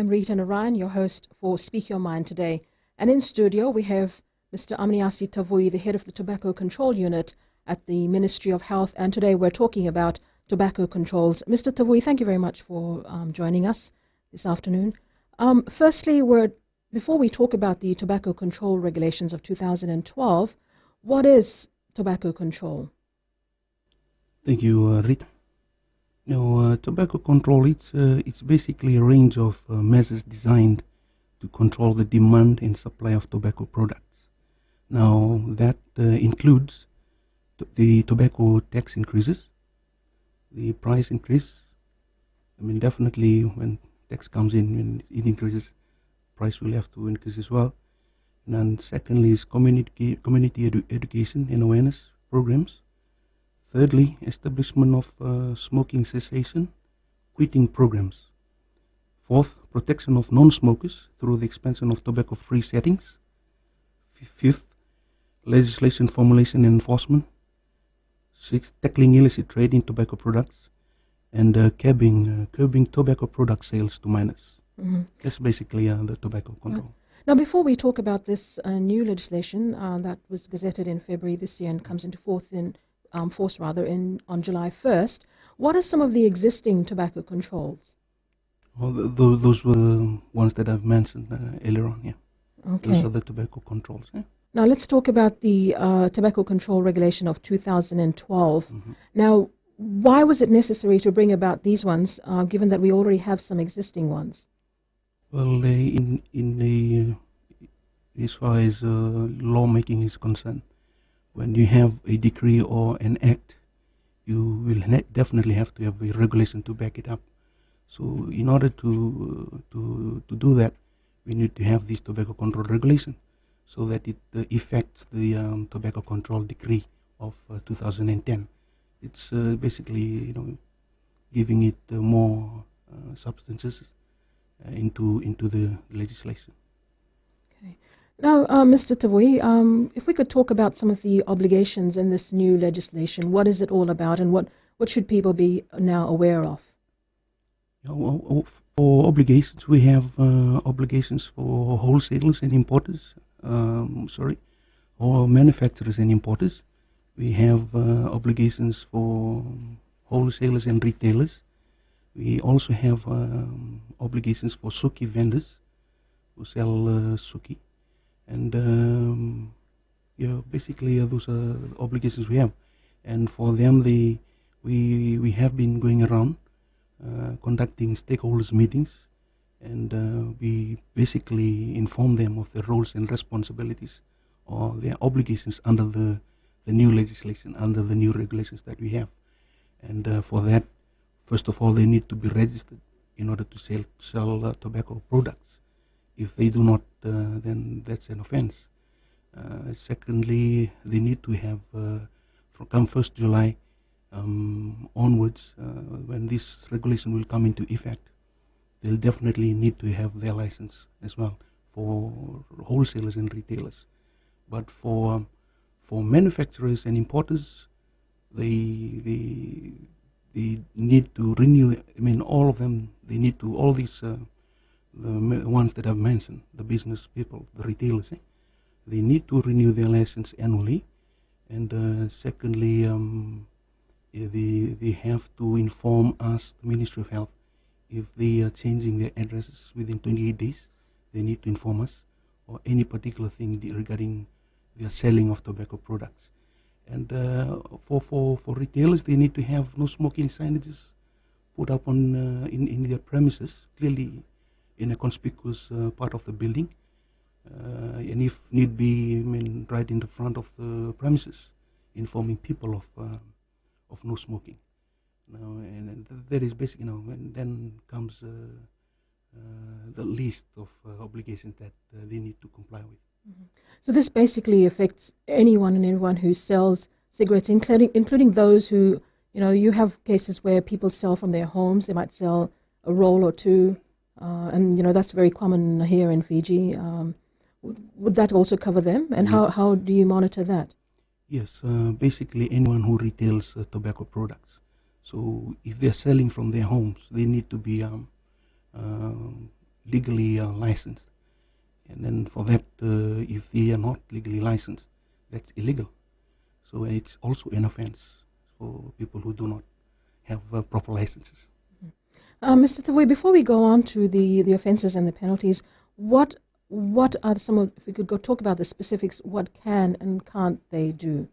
I'm Rita Narayan, your host for Speak Your Mind today. And in studio, we have Mr. Amniasi Tavui, the head of the Tobacco Control Unit at the Ministry of Health. And today we're talking about tobacco controls. Mr. Tavui, thank you very much for joining us this afternoon. Firstly, before we talk about the tobacco control regulations of 2012, what is tobacco control? Thank you, Rita. Tobacco control, it's basically a range of measures designed to control the demand and supply of tobacco products. Now, that includes the tobacco tax increases, the price increase. I mean, definitely when tax comes in, when it increases, price will have to increase as well. And then secondly is community education and awareness programs. Thirdly, establishment of smoking cessation, quitting programs. Fourth, protection of non-smokers through the expansion of tobacco-free settings. Fifth, legislation formulation and enforcement. Sixth, tackling illicit trade in tobacco products. And curbing tobacco product sales to minors. Mm-hmm. That's basically the tobacco control. Now, before we talk about this new legislation that was gazetted in February this year and comes into force on July 1st, what are some of the existing tobacco controls? Well, those were the ones that I've mentioned earlier on, yeah. Okay. Those are the tobacco controls, yeah. Now, let's talk about the tobacco control regulation of 2012. Mm-hmm. Now, why was it necessary to bring about these ones, given that we already have some existing ones? Well, as far as lawmaking is concerned, when you have a decree or an act, you will definitely have to have a regulation to back it up. So in order to do that, we need to have this tobacco control regulation so that it affects the tobacco control decree of 2010. It's basically, giving it more substances into the legislation. Okay. Now, Mr. Tavui, if we could talk about some of the obligations in this new legislation, what is it all about and what should people be now aware of? For obligations, we have obligations for wholesalers and importers, or manufacturers and importers. We have obligations for wholesalers and retailers. We also have obligations for suki vendors who sell suki. And basically those are the obligations we have. And for them, we have been going around conducting stakeholders meetings, and we basically inform them of their roles and responsibilities or their obligations under the new legislation, under the new regulations that we have. And for that, first of all, they need to be registered in order to sell tobacco products. If they do not, then that's an offense. Secondly, they need to have, from 1st July onwards, when this regulation will come into effect, they'll definitely need to have their license as well for wholesalers and retailers. But for manufacturers and importers, they need to renew. I mean, all of them. They need to, all these the ones that I've mentioned, the business people, the retailers. They need to renew their license annually, and secondly, they have to inform us, the Ministry of Health, if they are changing their addresses within 28 days. They need to inform us, or any particular thing regarding their selling of tobacco products. And for retailers, they need to have no smoking signages put up on in their premises, clearly in a conspicuous part of the building, and if need be, right in the front of the premises, informing people of no smoking. And that is basic, and then comes the list of obligations that they need to comply with. Mm-hmm. So this basically affects anyone and everyone who sells cigarettes, including those who, you have cases where people sell from their homes. They might sell a roll or two, and that's very common here in Fiji. Would that also cover them? And yes. How do you monitor that? Yes, basically anyone who retails tobacco products. So if they're selling from their homes, they need to be legally licensed. And then for that, if they are not legally licensed, that's illegal. So it's also an offense for people who do not have proper licenses. Mr. Tavui, before we go on to the offences and the penalties, what are some of, if we could go talk about the specifics, what can and can't they do?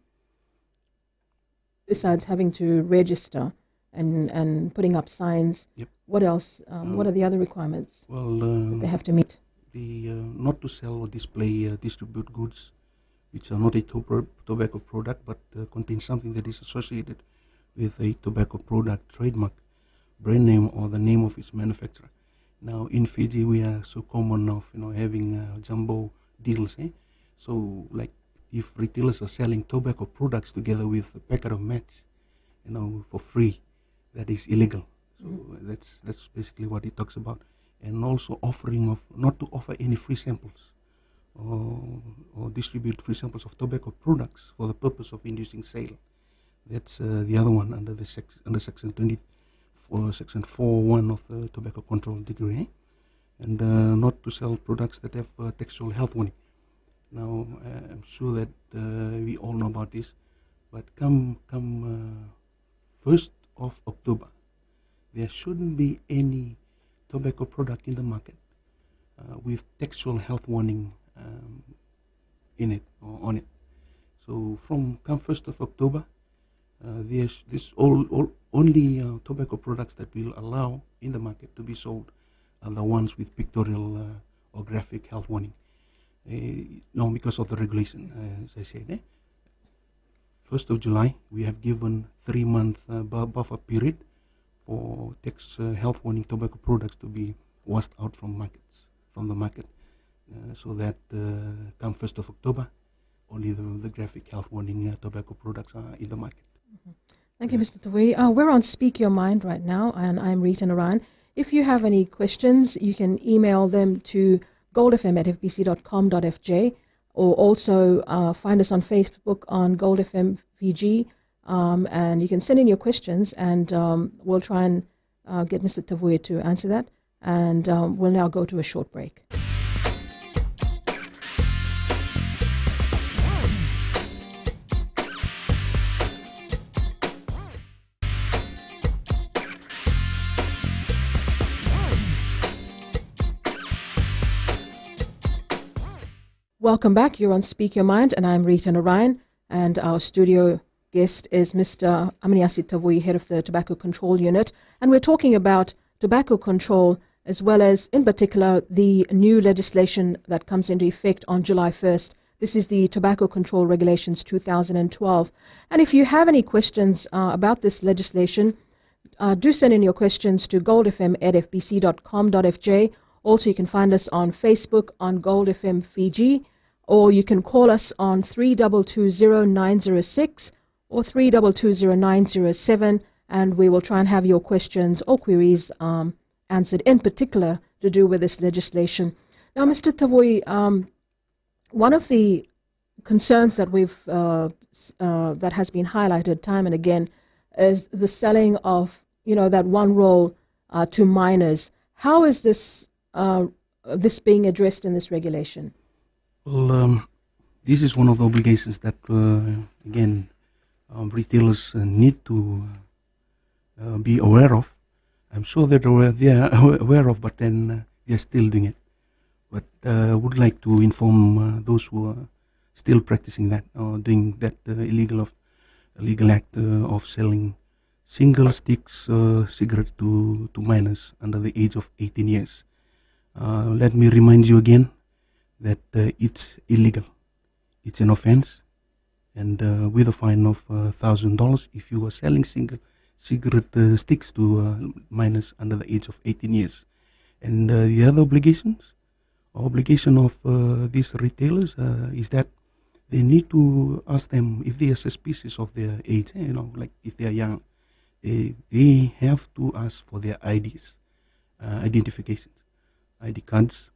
Besides having to register and putting up signs, Yep. what else? What are the other requirements that they have to meet? Not to sell or display, distribute goods which are not a tobacco product but contain something that is associated with a tobacco product, trademark, brand name, or the name of its manufacturer. Now in Fiji we are so common of having jumbo deals. So like if retailers are selling tobacco products together with a packet of match, for free, that is illegal. So that's basically what it talks about. And also offering of not to offer any free samples or distribute free samples of tobacco products for the purpose of inducing sale. That's the other one under the under section 20 for section 4.1 of the Tobacco Control Decree. And not to sell products that have textual health warning. Now I'm sure that we all know about this, but come 1st of October, there shouldn't be any tobacco product in the market with textual health warning in it or on it. So from come 1st of October, there's this only tobacco products that will allow in the market to be sold are the ones with pictorial or graphic health warning. Now because of the regulation, as I said, 1st of July, we have given 3-month buffer period for health warning tobacco products to be washed out from the market, so that come 1st of October, only the graphic health warning tobacco products are in the market. Thank you, Mr. Tavui. We're on Speak Your Mind right now, and I'm Rita Narayan. If you have any questions, you can email them to goldfm@fbc.com.fj, or also find us on Facebook on Gold FM Fiji, and you can send in your questions, and we'll try and get Mr. Tavui to answer that. And we'll now go to a short break. Welcome back. You're on Speak Your Mind, and I'm Rita Narayan, and our studio guest is Mr. Amniasi Tavui, head of the Tobacco Control Unit, and we're talking about tobacco control as well as, in particular, the new legislation that comes into effect on July 1st. This is the Tobacco Control Regulations 2012. And if you have any questions about this legislation, do send in your questions to goldfm@fbc.com.fj. Also, you can find us on Facebook on Gold FM Fiji, or you can call us on 3220906 or 3220907, and we will try and have your questions or queries answered, in particular to do with this legislation. Now, Mr. Tavui, one of the concerns that that has been highlighted time and again is the selling of that one roll to minors. How is this being addressed in this regulation? Well, this is one of the obligations that, again, retailers need to be aware of. I'm sure that they are aware of, but then they're still doing it. But I would like to inform those who are still practicing that or doing that illegal act of selling single sticks cigarette to minors under the age of 18 years. Let me remind you again that it's illegal. It's an offense, and with a fine of $1,000 if you are selling single cigarette sticks to minors under the age of 18 years. And the other obligation of these retailers is that they need to ask them if they are suspicious of their age, like if they are young, they have to ask for their IDs, identifications, ID cards,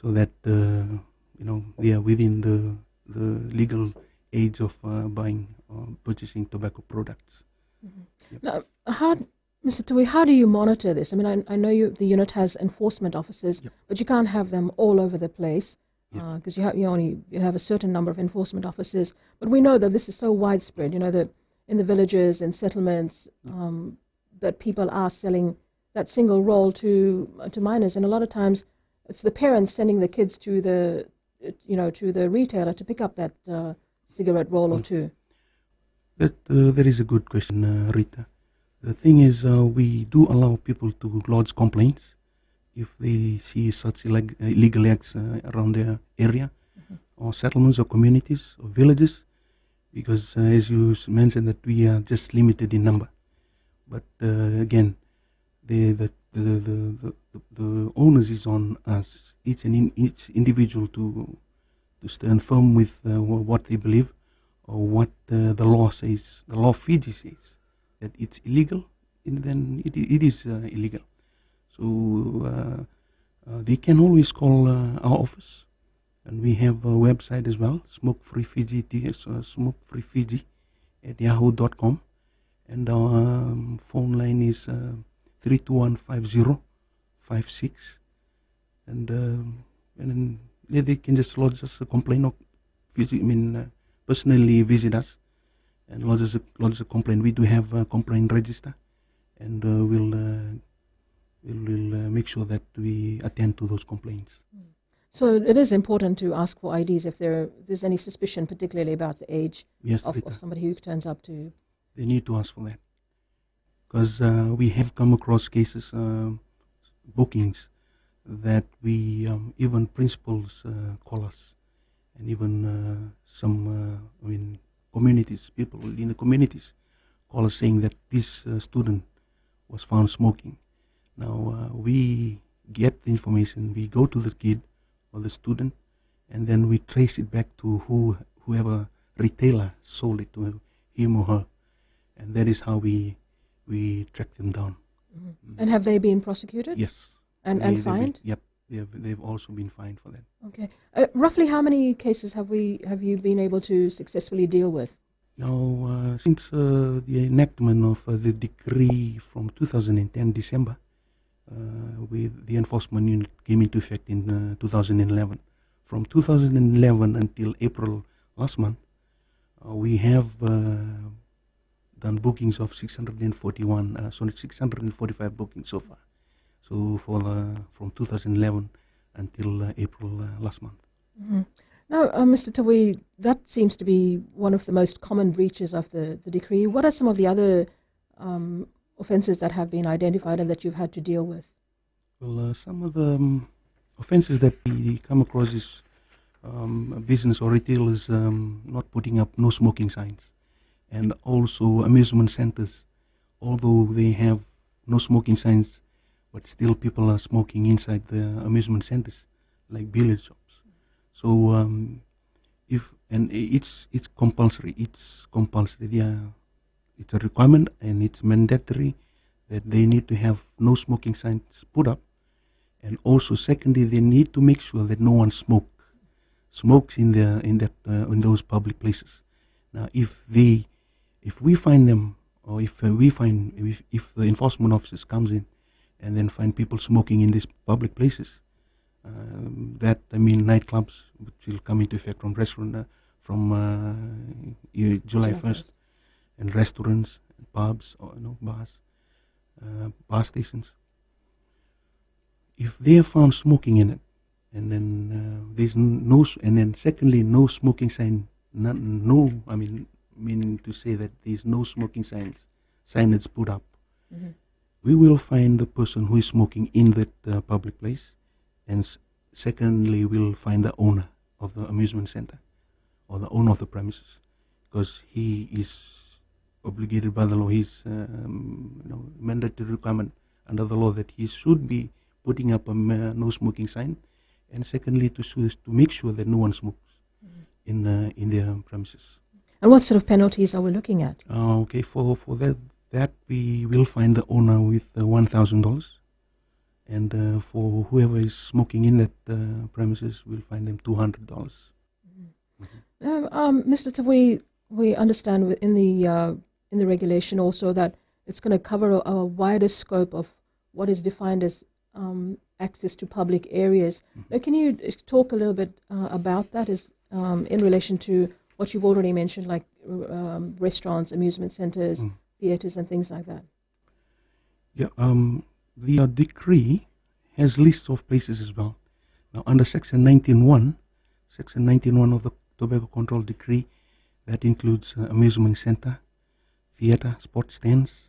so that they are within the legal age of buying or purchasing tobacco products. Mm-hmm. Now, how Mr. Tui, how do you monitor this? I mean, I know the unit has enforcement officers, Yep. but you can't have them all over the place Yes. because you have a certain number of enforcement officers. But we know that this is so widespread. You know, that in the villages and settlements, that people are selling that single roll to minors, and a lot of times it's the parents sending the kids to the to the retailer to pick up that cigarette roll or two. That is a good question, Rita. The thing is, we do allow people to lodge complaints if they see such illegal acts around their area, or settlements, or communities, or villages, because as you mentioned, that we are just limited in number. But again, the onus is on us, each individual, to stand firm with what they believe, or what the law says. The law of Fiji says that it's illegal, and then it is illegal. So they can always call our office, and we have a website as well, Smoke-Free Fiji, Smoke-Free-Fiji at yahoo.com, and our phone line is 3215056, and then they can just lodge us a complaint, or personally visit us and lodge a complaint. We do have a complaint register, and we'll make sure that we attend to those complaints. So it is important to ask for IDs if there's any suspicion, particularly about the age of somebody who turns up to. They need to ask for that, because we have come across cases, bookings, that we even principals call us, and even some communities, people in the communities call us saying that this student was found smoking. Now we get the information, we go to the kid or the student, and then we trace it back to whoever retailer sold it to him or her, and that is how we track them down. Mm-hmm. And have they been prosecuted? Yes. And fined? Yep, they've also been fined for that. Okay. Roughly how many cases have you been able to successfully deal with? Now, since the enactment of the decree from 2010 December, with the enforcement unit came into effect in 2011. From 2011 until April last month, we have done bookings of 645 bookings so far. So from 2011 until April last month. Mm-hmm. Now, Mr. Tawui, that seems to be one of the most common breaches of the decree. What are some of the other offences that have been identified and that you've had to deal with? Well, some of the offences that we come across is business or retailers not putting up no smoking signs, and also amusement centres, although they have no smoking signs, but still people are smoking inside the amusement centres, like billiard shops. So it's compulsory. It's compulsory. It's a requirement, and it's mandatory that they need to have no smoking signs put up, and also secondly, they need to make sure that no one smokes in those public places. Now, if we find them, or if the enforcement officers comes in and then find people smoking in these public places, nightclubs, which will come into effect from July 1st, and restaurants, pubs, or bars, bar stations. If they are found smoking in it, and then there's secondly, no smoking sign, meaning to say that there's no smoking signage put up. Mm-hmm. We will find the person who is smoking in that public place, and secondly, we'll find the owner of the amusement center or the owner of the premises, because he is obligated by the law. He's mandatory requirement under the law that he should be putting up a no smoking sign, and secondly, to make sure that no one smokes in their premises. And what sort of penalties are we looking at? Okay, for that we will find the owner with $1,000, and for whoever is smoking in that premises, we'll find them $200. Mr. Tawui, we understand in the regulation also that it's going to cover a wider scope of what is defined as access to public areas. Now, can you talk a little bit about that in relation to what you've already mentioned, like restaurants, amusement centers, theaters, and things like that? Yeah, the decree has lists of places as well. Now, under Section 19.1 of the Tobacco Control Decree, that includes amusement center, theater, sports stands,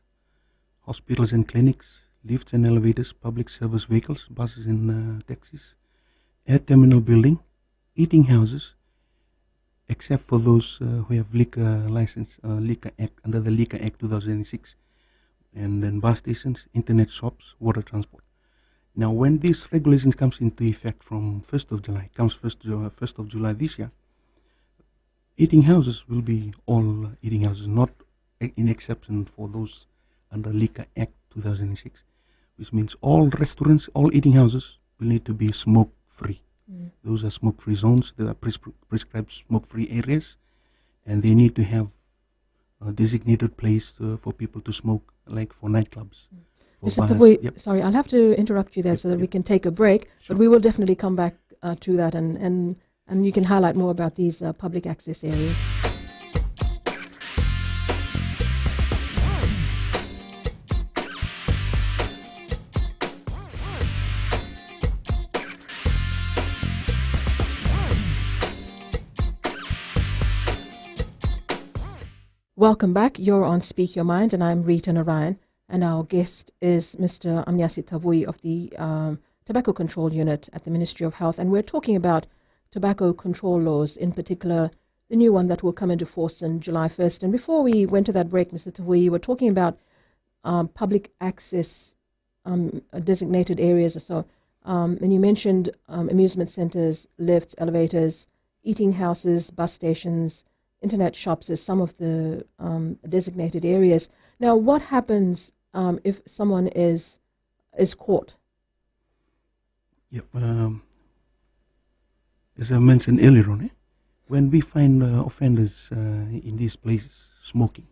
hospitals and clinics, lifts and elevators, public service vehicles, buses and taxis, air terminal building, eating houses, except for those who have liquor license, Liquor Act, under the Liquor Act 2006, and then bus stations, internet shops, water transport. Now, when this regulation comes into effect from 1st of July, comes 1st of July this year, eating houses will be all eating houses, not in exception for those under Liquor Act 2006, which means all restaurants, all eating houses will need to be smoke-free. Those are smoke-free zones. There are prescribed smoke-free areas, and they need to have a designated place for people to smoke, like for nightclubs. Mr. Tavui, sorry, I'll have to interrupt you there so that we can take a break, but we will definitely come back to that, and you can highlight more about these public access areas. Welcome back. You're on Speak Your Mind, and I'm Rita Narayan. And our guest is Mr. Amniasi Tavui of the Tobacco Control Unit at the Ministry of Health. And we're talking about tobacco control laws, in particular, the new one that will come into force on July 1st. And before we went to that break, Mr. Tavui, you were talking about public access designated areas or so. And you mentioned amusement centers, lifts, elevators, eating houses, bus stations, internet shops as some of the designated areas. Now, what happens if someone is caught? Yep. As I mentioned earlier on, when we find offenders in these places smoking,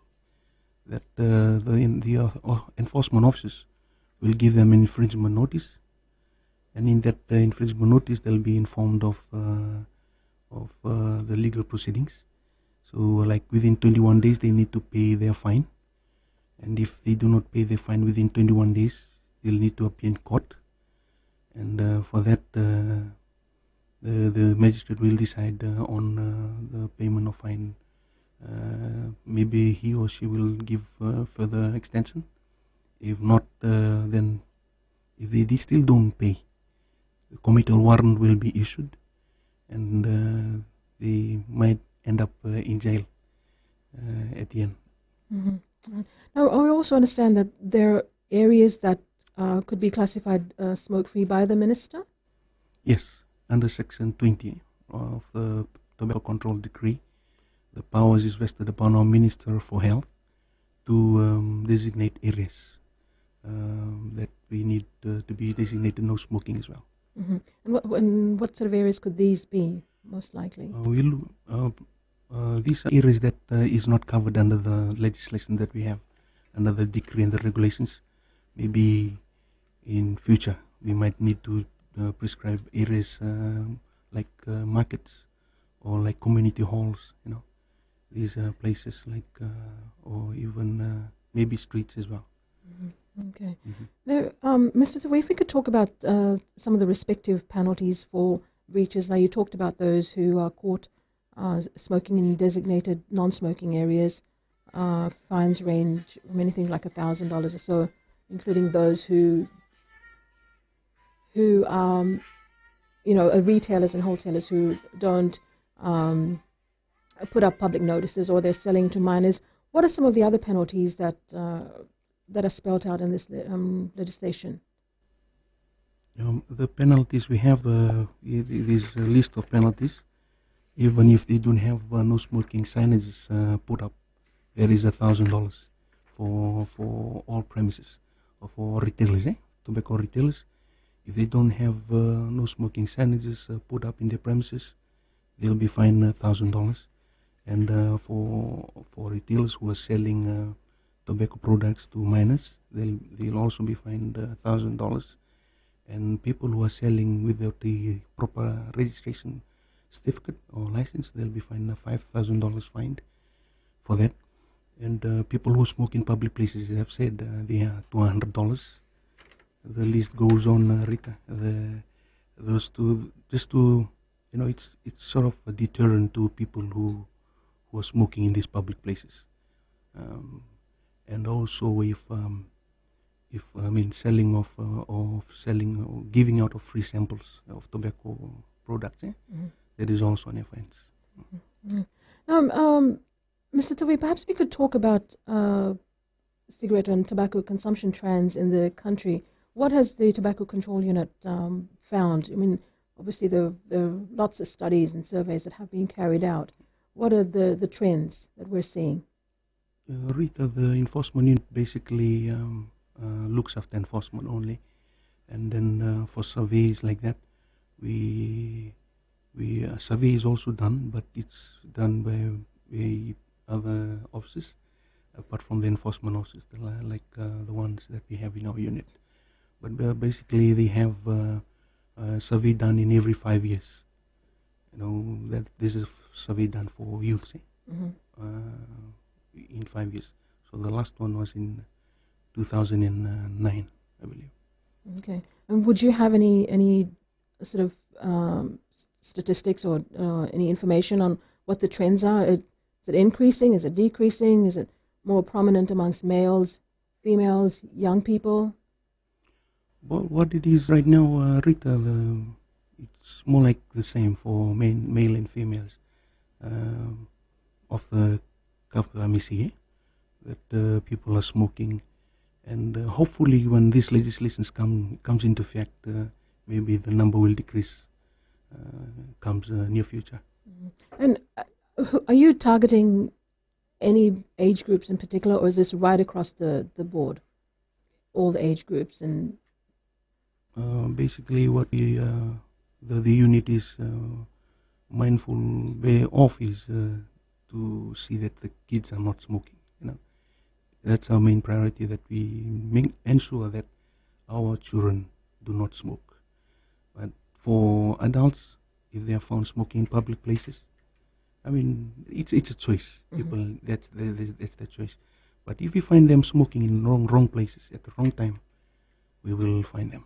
that the enforcement officers will give them an infringement notice, and in that infringement notice, they'll be informed of the legal proceedings. So, like within 21 days, they need to pay their fine. And if they do not pay their fine within 21 days, they'll need to appear in court. And for that, the magistrate will decide on the payment of fine. Maybe he or she will give further extension. If not, then if they still don't pay, the committal warrant will be issued, and they might end up in jail at the end. Mm-hmm. Now, I also understand that there are areas that could be classified smoke-free by the minister? Yes, under Section 20 of the Tobacco Control Decree, the powers is vested upon our Minister for Health to designate areas that we need to be designated no smoking as well. Mm-hmm. And what sort of areas could these be, most likely? These are areas that is not covered under the legislation that we have, under the decree and the regulations. Maybe in future we might need to prescribe areas like markets or like community halls. These are places like or even maybe streets as well. Mm-hmm. Okay. Mm-hmm. Now, Mr. Tawai, if we could talk about some of the respective penalties for breaches. Now, you talked about those who are caught smoking in designated non-smoking areas. Fines range from anything like $1,000 or so, including those who retailers and wholesalers who don't put up public notices or they're selling to minors. What are some of the other penalties that are spelled out in this legislation? The penalties, we have this list of penalties. Even if they don't have no smoking signages put up, there is $1,000 for all premises, or for retailers, tobacco retailers. If they don't have no smoking signages put up in their premises, they'll be fined $1,000. And for retailers who are selling tobacco products to minors, they'll also be fined $1,000. And people who are selling without the proper registration certificate or license, they'll be fined $5,000 fined for that. And people who smoke in public places have said they are $200. The list goes on, Rita. Those two, just to, it's sort of a deterrent to people who are smoking in these public places. And also, if selling of selling or giving out of free samples of tobacco products, that is also an offense. Mr. Tavui, perhaps we could talk about cigarette and tobacco consumption trends in the country. What has the Tobacco Control Unit found? I mean, obviously there are lots of studies and surveys that have been carried out. What are the trends that we're seeing? Rita, the enforcement unit basically looks after enforcement only, and then for surveys like that, we survey is also done, but it's done by other officers, apart from the enforcement officers, like the ones that we have in our unit. But basically, they have a survey done in every 5 years. That this is a survey done for youth, in 5 years. So the last one was in 2009, I believe. Okay. And would you have any sort of statistics or any information on what the trends are? Is it increasing? Is it decreasing? Is it more prominent amongst males, females, young people? Well, what it is right now, Rita, it's more like the same for male and females of the Kapamisi, that people are smoking. And hopefully when this legislation comes into effect, maybe the number will decrease comes near future. And are you targeting any age groups in particular, or is this right across the board, all the age groups? And basically what the unit is mindful way of is to see that the kids are not smoking. That's our main priority, that we ensure that our children do not smoke. But for adults, if they are found smoking in public places, I mean, it's a choice. People, that's the choice. But if we find them smoking in wrong places at the wrong time, we will find them.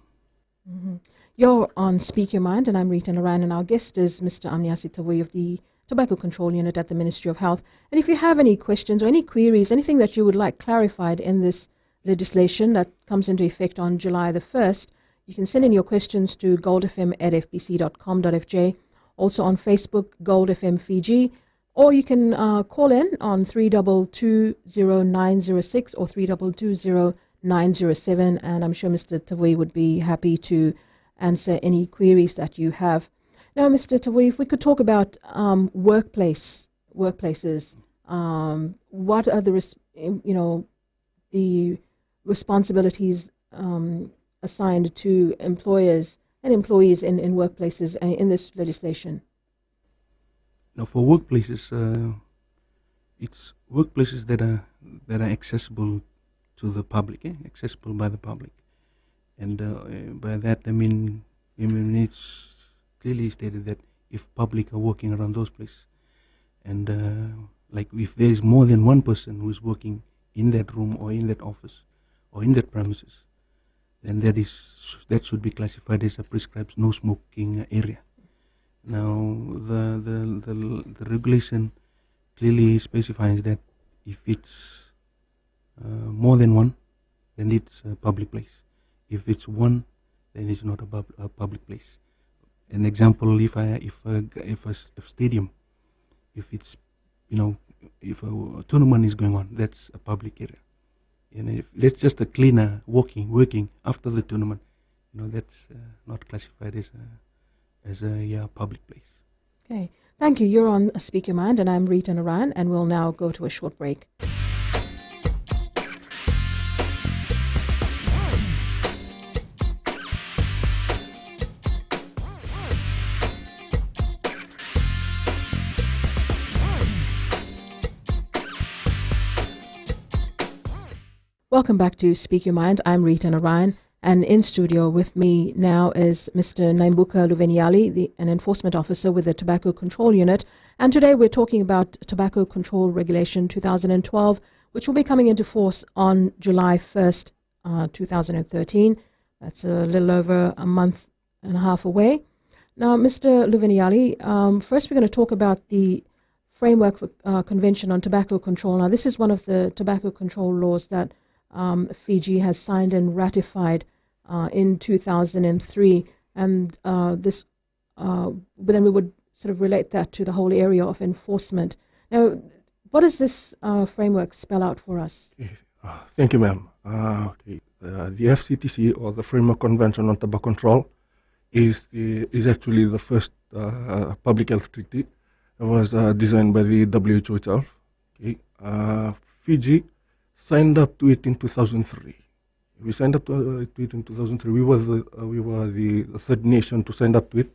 You're on Speak Your Mind, and I'm Rita Narayan, and our guest is Mr. Amniasi Tavui of the Tobacco Control Unit at the Ministry of Health. And if you have any questions or any queries, anything that you would like clarified in this legislation that comes into effect on July the 1st, you can send in your questions to goldfm@fbc.com.fj, also on Facebook, Gold FM Fiji, or you can call in on 3220906 or 3220907, and I'm sure Mr. Tavui would be happy to answer any queries that you have. Now, Mr. Tavui, if we could talk about workplaces, what are the responsibilities assigned to employers and employees in workplaces in this legislation? Now, for workplaces, it's workplaces that are accessible to the public, accessible by the public, and by that I mean it's clearly stated that if public are working around those places, and like if there is more than one person who is working in that room or in that office or in that premises, then that should be classified as a prescribed no smoking area. Now the regulation clearly specifies that if it's more than one, then it's a public place. If it's one, then it's not a public place. An example: if a stadium, if it's if a tournament is going on, that's a public area. And if that's just a cleaner working after the tournament, that's not classified as a public place. Okay, thank you. You're on Speak Your Mind, and I'm Rita Narayan, and we'll now go to a short break. Welcome back to Speak Your Mind. I'm Rita Narayan, and in studio with me now is Mr. Naimbuka Luveniali, an enforcement officer with the Tobacco Control Unit. And today we're talking about Tobacco Control Regulation 2012, which will be coming into force on July 1st, 2013. That's a little over a month and a half away. Now, Mr. Luveniali, first we're going to talk about the Framework for Convention on Tobacco Control. Now, this is one of the tobacco control laws that Fiji has signed and ratified in 2003, and this. But then we would sort of relate that to the whole area of enforcement. Now, what does this framework spell out for us? Thank you, ma'am. The FCTC, or the Framework Convention on Tobacco Control, is actually the first public health treaty. It was designed by the WHO itself. Fiji signed up to it in 2003. We signed up to it in 2003. We were the third nation to sign up to it,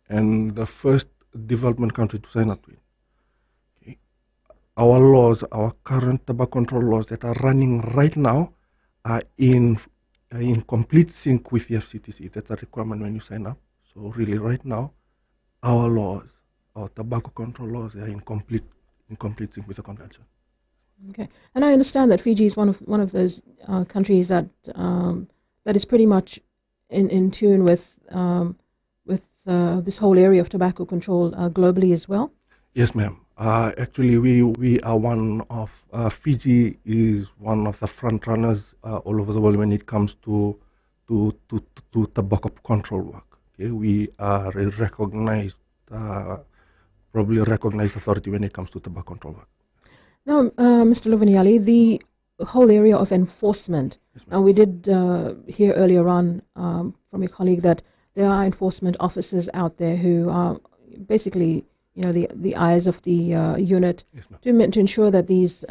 and the first development country to sign up to it. Okay. Our laws, our current tobacco control laws that are running right now, are in complete sync with the FCTC. That's a requirement when you sign up. So really, right now, our laws, our tobacco control laws, are in complete sync with the convention. Okay, and I understand that Fiji is one of those countries that that is pretty much in tune with this whole area of tobacco control globally as well. Yes, ma'am. Actually, we are one of Fiji is one of the front runners all over the world when it comes to tobacco control work. Okay, we are a recognized, probably a recognized authority when it comes to tobacco control work. Now, Mr. Luveniali, the whole area of enforcement. Yes, we did hear earlier on from your colleague that there are enforcement officers out there who are basically, the eyes of the unit. Yes, to ensure that these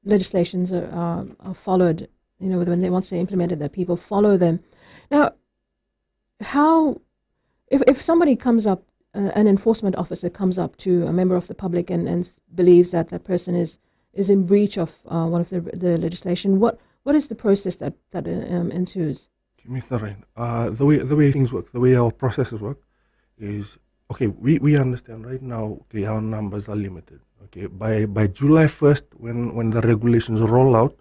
legislations are followed. When once they're implemented, that people follow them. Now, how if somebody comes up, an enforcement officer comes up to a member of the public and believes that that person is in breach of one of the legislation, what is the process that ensues? Ms. Narayan, the way things work, the way our processes work is, okay, we understand right now, okay, our numbers are limited. Okay, by July 1st, when the regulations roll out,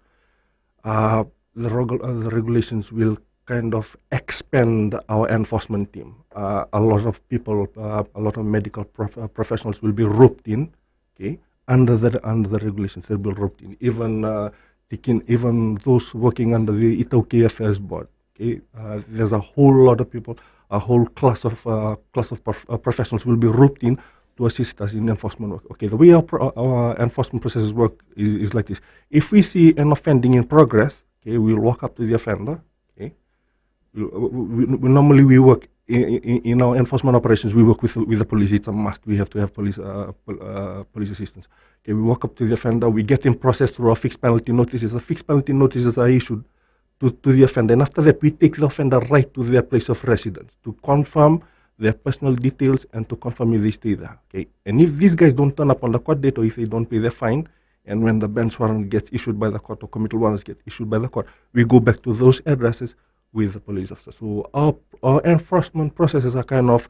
the regulations will kind of expand our enforcement team. A lot of people, a lot of medical professionals will be roped in, okay, under the regulations. They will be roped in. Even those working under the Itauki Affairs Board. Okay, there's a whole lot of people, a whole class of professionals will be roped in to assist us in enforcement work. Okay, the way our enforcement processes work is like this. If we see an offending in progress, okay, we'll walk up to the offender. Okay, normally we work in our enforcement operations. We work with the police. It's a must. We have to have police assistance. Okay, we walk up to the offender. We get him processed through our fixed penalty notices. The fixed penalty notices are issued to the offender, and after that we take the offender right to their place of residence to confirm their personal details and to confirm if they stay there. Okay, and if these guys don't turn up on the court date, or if they don't pay their fine, and when the bench warrant gets issued by the court or committal warrants get issued by the court, we go back to those addresses with the police officer. So our enforcement processes are kind of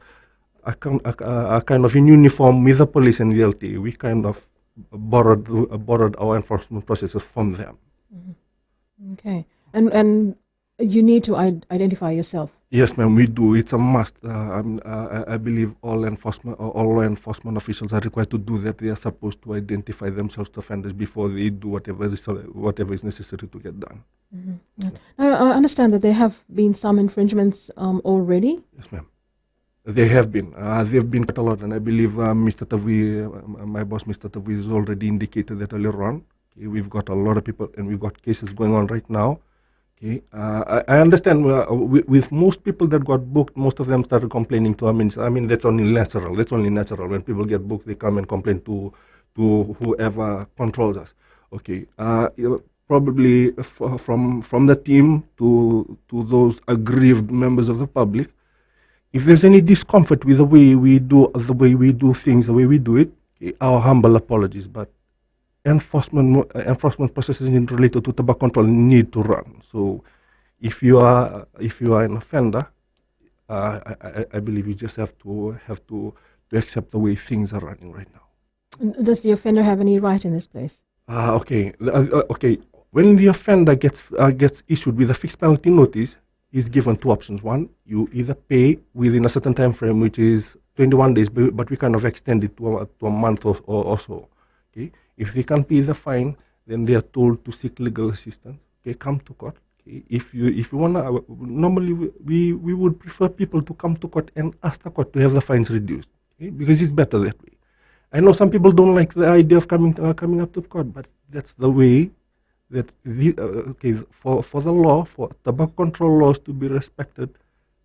in uniform with the police and the LTA. We kind of borrowed our enforcement processes from them. Mm-hmm. Okay. And you need to identify yourself. Yes, ma'am, we do. It's a must. I believe all law enforcement officials are required to do that. They are supposed to identify themselves to offenders before they do whatever is necessary to get done. Mm-hmm. Yeah. I understand that there have been some infringements already. Yes, ma'am. There have been. There have been quite a lot, and I believe Mr. Tavui, my boss, Mr. Tavui, has already indicated that earlier on. Okay, we've got a lot of people, and we've got cases going on right now. Okay, I understand with most people that got booked, most of them started complaining to our minister. I mean, that's only natural. That's only natural. When people get booked, they come and complain to whoever controls us. Okay, probably from the team to those aggrieved members of the public. If there's any discomfort with the way we do things, the way we do it, okay, our humble apologies. But enforcement processes related to tobacco control need to run. So if you are an offender, I believe you just have to accept the way things are running right now. Does the offender have any right in this place? Okay. Okay. When the offender gets issued with a fixed penalty notice, he's given two options. One, you either pay within a certain time frame, which is 21 days, but we kind of extend it to a month or so. Okay. If they can't pay the fine, then they are told to seek legal assistance. Okay, come to court. Okay. If you wanna, normally we would prefer people to come to court and ask the court to have the fines reduced. Okay, because it's better that way. I know some people don't like the idea of coming up to court, but that's the way that for the law, for tobacco control laws to be respected,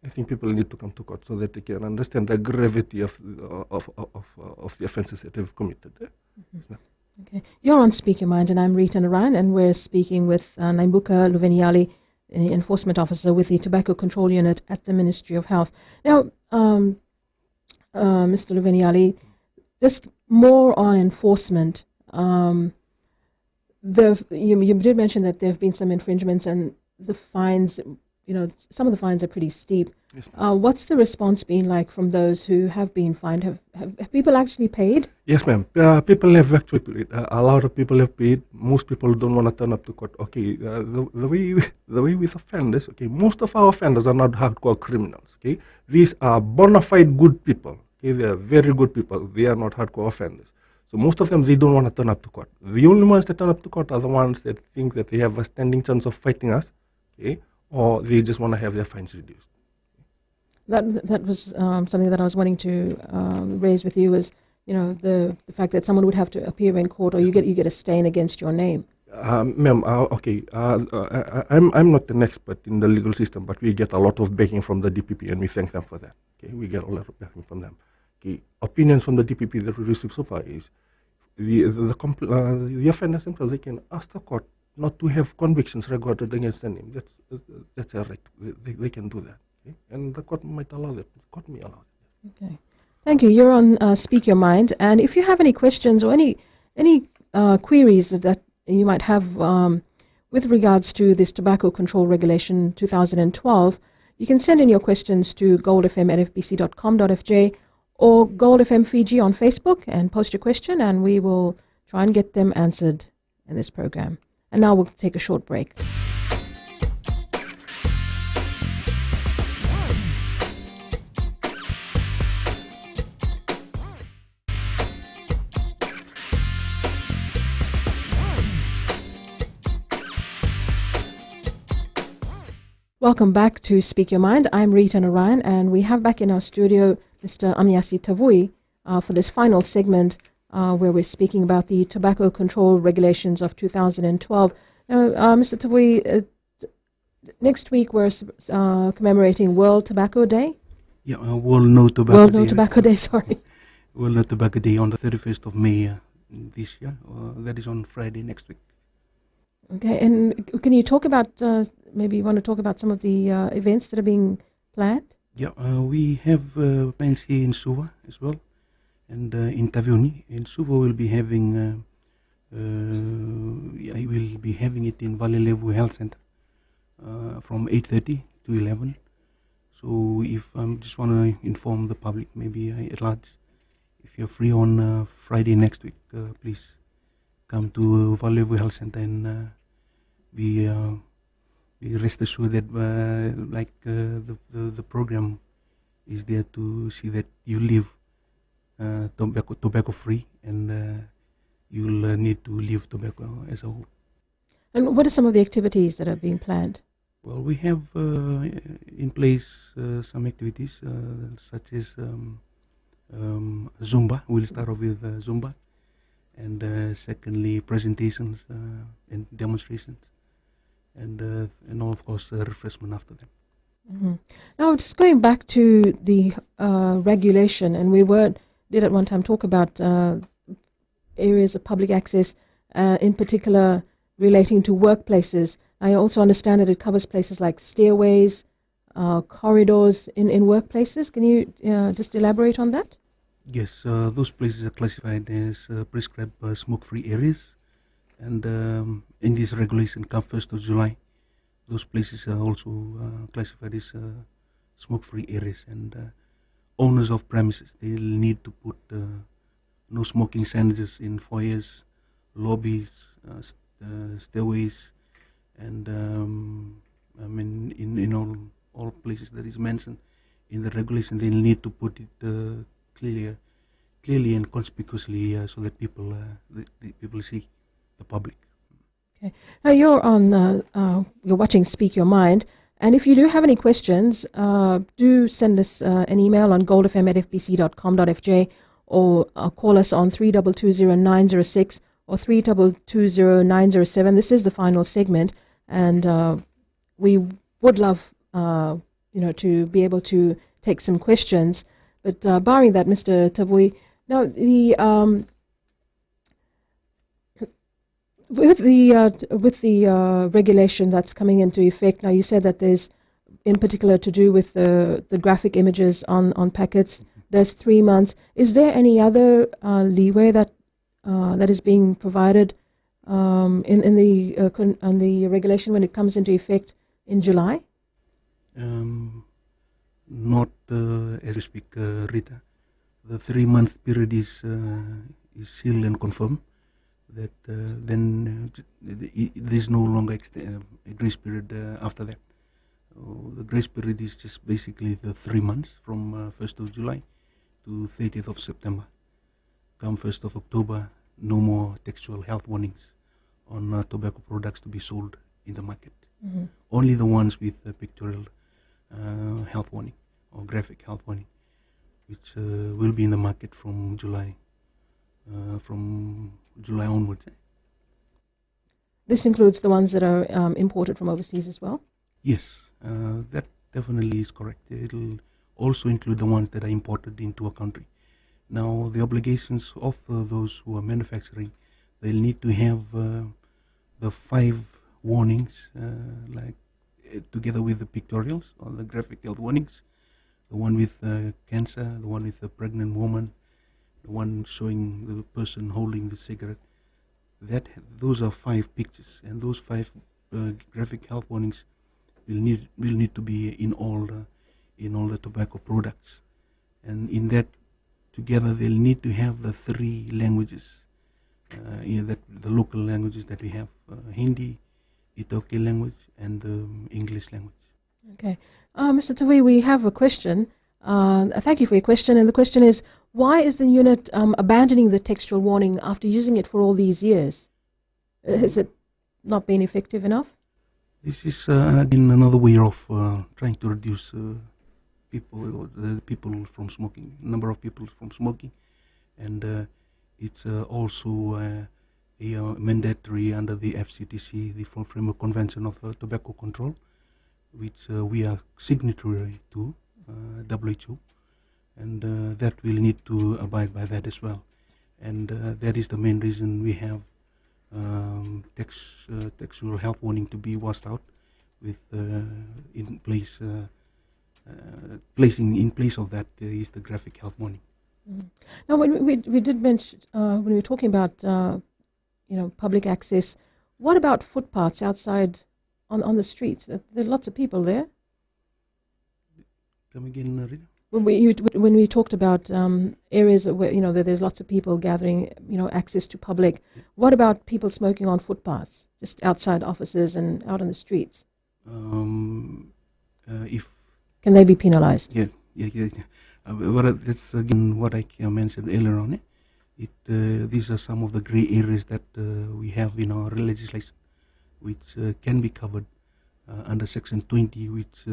I think people need to come to court so that they can understand the gravity of the offences that they've committed. Mm-hmm. Okay, you're on Speak Your Mind, and I'm Rita Narayan, and we're speaking with Naimbuka Luveniali, Enforcement Officer with the Tobacco Control Unit at the Ministry of Health. Now, Mr. Luveniali, just more on enforcement. You did mention that there have been some infringements, and the fines, some of the fines are pretty steep. Yes, what's the response been like from those who have been fined? Have people actually paid? Yes, ma'am. People have actually paid. A lot of people have paid. Most people don't want to turn up to court. Okay, the way with offenders. Okay, most of our offenders are not hardcore criminals. Okay, these are bona fide good people. Okay, they are very good people. They are not hardcore offenders. So most of them, they don't want to turn up to court. The only ones that turn up to court are the ones that think that they have a standing chance of fighting us, okay, or they just want to have their fines reduced. That was something that I was wanting to raise with you, was the fact that someone would have to appear in court, or you get a stain against your name. Ma'am, okay, I'm not an expert in the legal system, but we get a lot of backing from the DPP, and we thank them for that. Okay, we get a lot of backing from them. Okay, opinions from the DPP that we received so far is the offenders themselves, they can ask the court not to have convictions recorded against their name. That's a right. They can do that. Okay? And the court might allow that. The court may allow it. Okay. Thank you. You're on Speak Your Mind. And if you have any questions or any queries that you might have with regards to this Tobacco Control Regulation 2012, you can send in your questions to goldfm@fbc.com.fj or Gold FM Fiji on Facebook and post your question, and we will try and get them answered in this program. And now we'll take a short break. Welcome back to Speak Your Mind. I'm Rita Narayan, and we have back in our studio Mr. Amniasi Tavui for this final segment where we're speaking about the tobacco control regulations of 2012. Now, Mr. Tavui, next week we're commemorating World Tobacco Day. Yeah, World No Tobacco World Day. No Tobacco Day, sorry. World No Tobacco Day on the 31st of May this year. That is on Friday next week. Okay, and can you talk about, maybe you want to talk about some of the events that are being planned? Yeah, we have plans here in Suva as well, and in Tavioni. In Suva we'll be having, we'll be having it in Valley Levu Health Center from 8:30 to 11. So if just want to inform the public, maybe at large, if you're free on Friday next week, please come to Valley Levu Health Center and we rest assured that the program is there to see that you live tobacco free, and you'll need to leave tobacco as a whole. And what are some of the activities that are being planned? Well, we have in place some activities such as Zumba. We'll start off with Zumba, and secondly presentations and demonstrations, and of course refreshment after that. Mm-hmm. Now, just going back to the regulation, and we did at one time talk about areas of public access, in particular relating to workplaces. I also understand that it covers places like stairways, corridors in workplaces. Can you just elaborate on that? Yes, those places are classified as prescribed smoke-free areas, And in this regulation, come 1st of July, those places are also classified as smoke-free areas. And owners of premises, they'll need to put no smoking signage in foyers, lobbies, stairways, and I mean in all places that is mentioned in the regulation. They'll need to put it clearly and conspicuously so that people the people see, the public. Okay. Now you're watching Speak Your Mind, and if you do have any questions, do send us an email on goldfm@fbc.com.fj, or call us on 3220-906 or 3220-907. This is the final segment, and we would love to be able to take some questions. But barring that, Mr. Tavui, now with the regulation that's coming into effect now, you said that there's, in particular, to do with the graphic images on packets. There's 3 months. Is there any other leeway that is being provided on the regulation when it comes into effect in July? Not as we speak, Rita. The 3-month period is sealed and confirmed. That then there's no longer a grace period after that. The grace period is just basically the 3 months from 1st of July to 30th of September. Come 1st of October, no more textual health warnings on tobacco products to be sold in the market. Mm-hmm. Only the ones with pictorial health warning or graphic health warning, which will be in the market from July onwards. This includes the ones that are imported from overseas as well? Yes, that definitely is correct. It'll also include the ones that are imported into a country. Now, the obligations of those who are manufacturing, they'll need to have the 5 warnings, together with the pictorials or the graphic health warnings, the one with cancer, the one with the pregnant woman, the one showing the person holding the cigarette. Those are 5 pictures, and those 5 graphic health warnings will need to be in all the tobacco products, and in that together they'll need to have the 3 languages, that the local languages that we have, Hindi, Itoki language, and the English language. Okay, Mr. Tavui, we have a question. Thank you for your question, and the question is, why is the unit abandoning the textual warning after using it for all these years? Has it not been effective enough? This is again another way of trying to reduce the people from smoking, number of people from smoking, and it's also mandatory under the FCTC, the Framework Convention of Tobacco Control, which we are signatory to, WHO, and that we'll need to abide by that as well. And that is the main reason we have textual health warning to be washed out, with placing in place of that is the graphic health warning. Mm. Now, when we did mention when we were talking about public access, what about footpaths outside on the streets? There are lots of people there. Come again, Rita? When we talked about areas where there's lots of people gathering, access to public. Yeah. What about people smoking on footpaths, just outside offices and out on the streets? Can they be penalized? Yeah. That's again what I mentioned earlier on. These are some of the grey areas that we have in our legislation, which can be covered under Section 20, which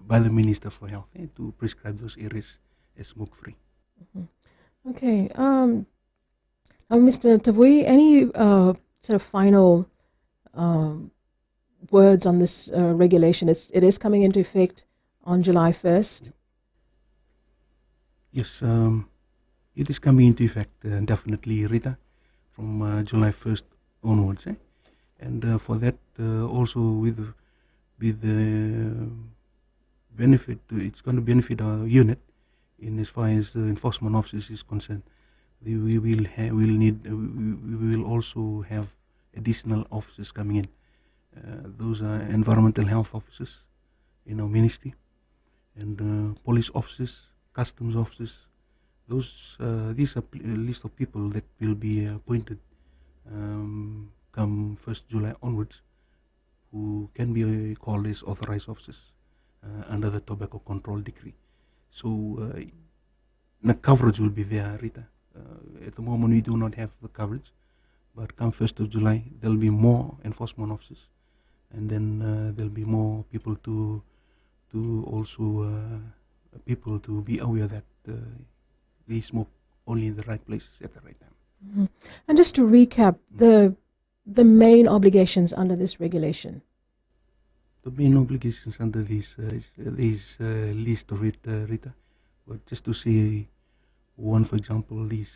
by the Minister for Health, to prescribe those areas as smoke-free. Mm-hmm. Okay. Mr. Tavui, any sort of final words on this regulation? It is coming into effect on July 1st. Yes, it is coming into effect, definitely, Rita, from July 1st onwards. And for that, also with the benefit, it's going to benefit our unit in as far as the enforcement officers is concerned. We will also have additional officers coming in. Those are environmental health officers in our ministry, and police officers, customs officers. These are a list of people that will be appointed come 1st July onwards, who can be called as authorized officers under the tobacco control decree. So the coverage will be there, Rita. At the moment we do not have the coverage, but come 1st of July there will be more enforcement officers, and then there will be more people to be aware that they smoke only in the right places at the right time. Mm-hmm. And just to recap, the main obligations under this regulation. The main obligations under this list of it, Rita, but just to say one, for example, is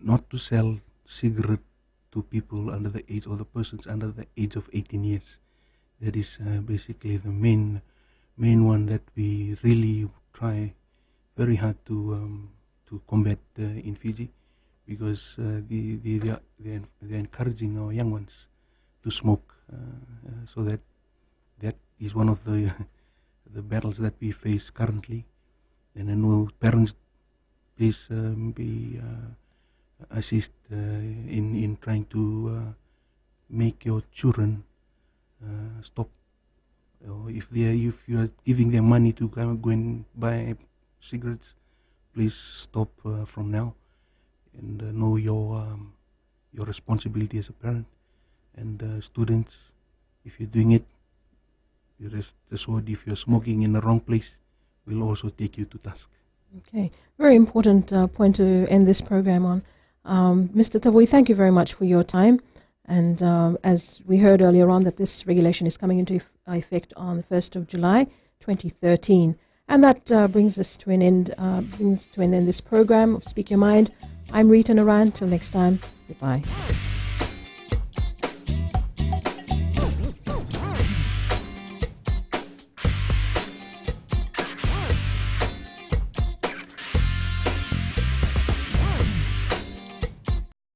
not to sell cigarette to people under the age, or the persons under the age of 18 years. That is basically the main one that we really try very hard to combat in Fiji, because they're encouraging our young ones to smoke. So that is one of the battles that we face currently. And I know parents, please be assist in trying to make your children stop. If you are giving them money to go and buy cigarettes, please stop from now, and know your responsibility as a parent. And students, if you're doing it, rest assured, if you're smoking in the wrong place, we'll also take you to task. Okay, very important point to end this program on. Mr. Tavui, thank you very much for your time. And as we heard earlier on, that this regulation is coming into effect on the 1st of July 2013. And that brings us to an end, this program of Speak Your Mind. I'm Rita Narayan. Till next time, goodbye.